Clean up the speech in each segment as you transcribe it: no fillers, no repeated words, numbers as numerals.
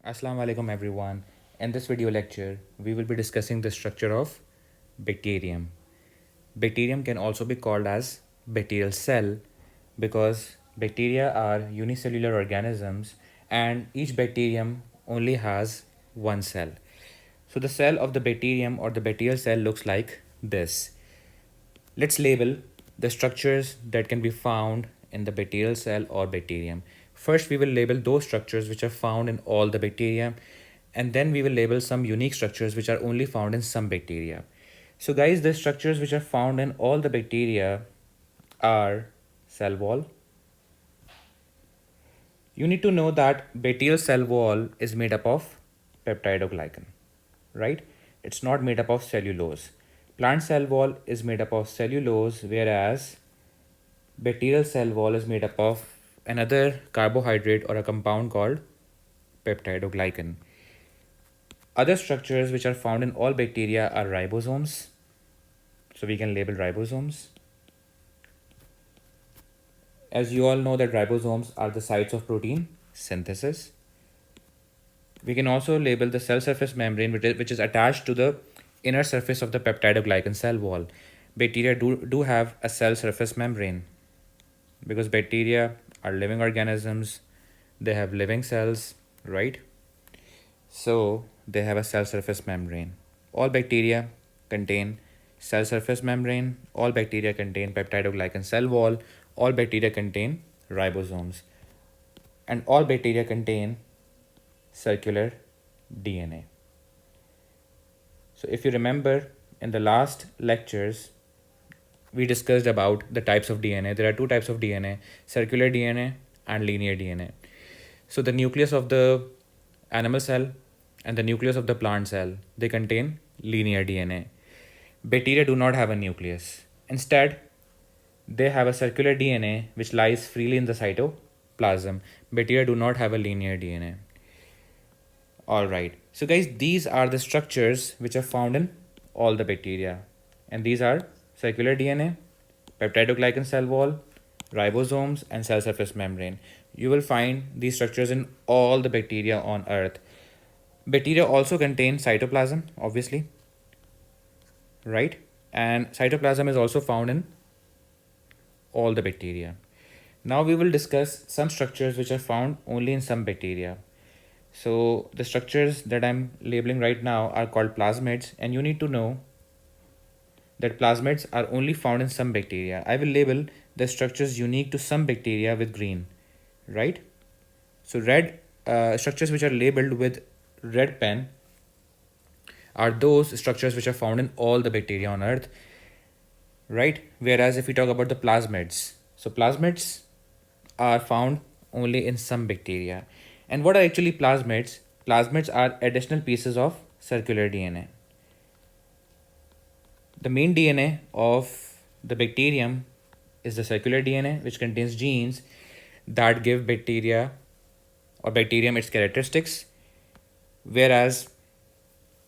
Assalamu alaikum everyone. In this video lecture, we will be discussing the structure of bacterium. Bacterium can also be called as bacterial cell because bacteria are unicellular organisms and each bacterium only has one cell. So the cell of the bacterium or the bacterial cell looks like this. Let's label the structures that can be found in the bacterial cell or bacterium. First, we will label those structures which are found in all the bacteria, and then we will label some unique structures which are only found in some bacteria. So, guys, the structures which are found in all the bacteria are cell wall. You need to know that bacterial cell wall is made up of peptidoglycan, right? It's not made up of cellulose. Plant cell wall is made up of cellulose, whereas bacterial cell wall is made up of another carbohydrate or a compound called peptidoglycan. Other structures which are found in all bacteria are ribosomes. So we can label ribosomes. As you all know that ribosomes are the sites of protein synthesis. We can also label the cell surface membrane which is attached to the inner surface of the peptidoglycan cell wall. Bacteria do have a cell surface membrane because bacteria are living organisms. They have living cells, right? So they have a cell surface membrane. All bacteria contain cell surface membrane. All bacteria contain peptidoglycan cell wall. All bacteria contain ribosomes. And all bacteria contain circular DNA. So if you remember in the last lectures, we discussed about the types of DNA. There are two types of DNA, circular DNA and linear DNA. So the nucleus of the animal cell and the nucleus of the plant cell, they contain linear DNA. Bacteria do not have a nucleus. Instead, they have a circular DNA which lies freely in the cytoplasm. Bacteria do not have a linear DNA. Alright, so guys, these are the structures which are found in all the bacteria. And these are circular DNA, peptidoglycan cell wall, ribosomes, and cell surface membrane. You will find these structures in all the bacteria on Earth. Bacteria also contain cytoplasm, obviously, right? And cytoplasm is also found in all the bacteria. Now we will discuss some structures which are found only in some bacteria. So the structures that I'm labeling right now are called plasmids, and you need to know that plasmids are only found in some bacteria. I will label the structures unique to some bacteria with green, right? So red structures which are labeled with red pen are those structures which are found in all the bacteria on Earth, right? Whereas if we talk about the plasmids, so plasmids are found only in some bacteria. And what are actually plasmids? Plasmids are additional pieces of circular DNA. The main DNA of the bacterium is the circular DNA, which contains genes that give bacteria or bacterium its characteristics. Whereas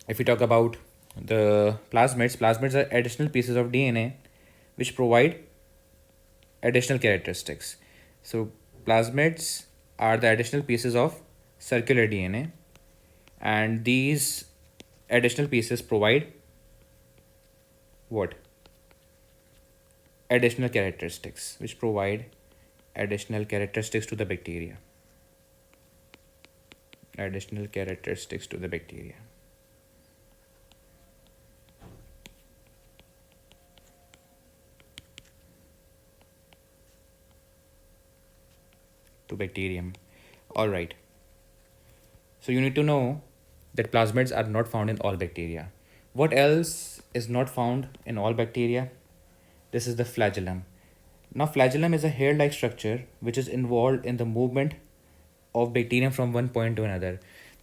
if we talk about the plasmids, plasmids are additional pieces of DNA which provide additional characteristics. So plasmids are the additional pieces of circular DNA, and these additional pieces provide what? Additional characteristics, which provide additional characteristics to the bacteria. Additional characteristics to the bacteria. To bacterium. All right. So you need to know that plasmids are not found in all bacteria. What else is not found in all bacteria? This is the flagellum. Now flagellum is a hair-like structure which is involved in the movement of bacterium from one point to another.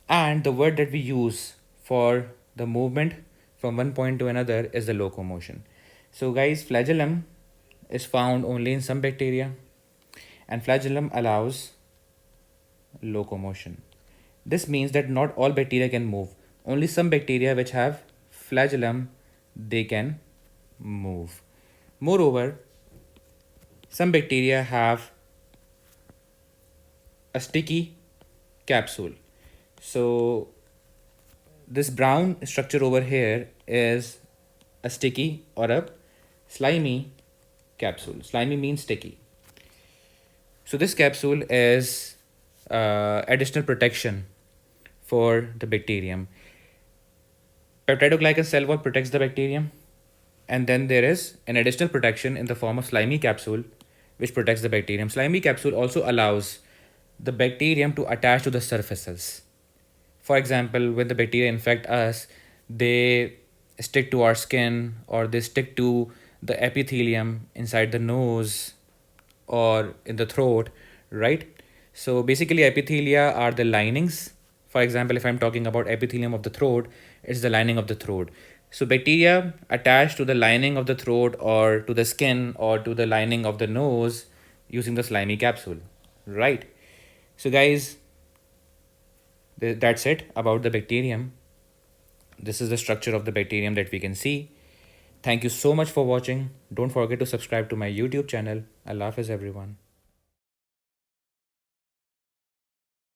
And the word that we use for the movement from one point to another is the locomotion. So guys, flagellum is found only in some bacteria, and flagellum allows locomotion. This means that not all bacteria can move. Only some bacteria which have flagellum, they can move. Moreover, some bacteria have a sticky capsule. So this brown structure over here is a sticky or a slimy capsule. Slimy means sticky. So this capsule is additional protection for the bacterium. Peptidoglycan cell wall protects the bacterium, and then there is an additional protection in the form of slimy capsule which protects the bacterium. Slimy capsule also allows the bacterium to attach to the surfaces. For example, when the bacteria infect us, they stick to our skin or they stick to the epithelium inside the nose or in the throat, right? So basically, epithelia are the linings. For example, if I'm talking about epithelium of the throat, it's the lining of the throat. So bacteria attach to the lining of the throat or to the skin or to the lining of the nose using the slimy capsule, right? So guys, that's it about the bacterium. This is the structure of the bacterium that we can see. Thank you so much for watching. Don't forget to subscribe to my YouTube channel. Allah Hafiz everyone.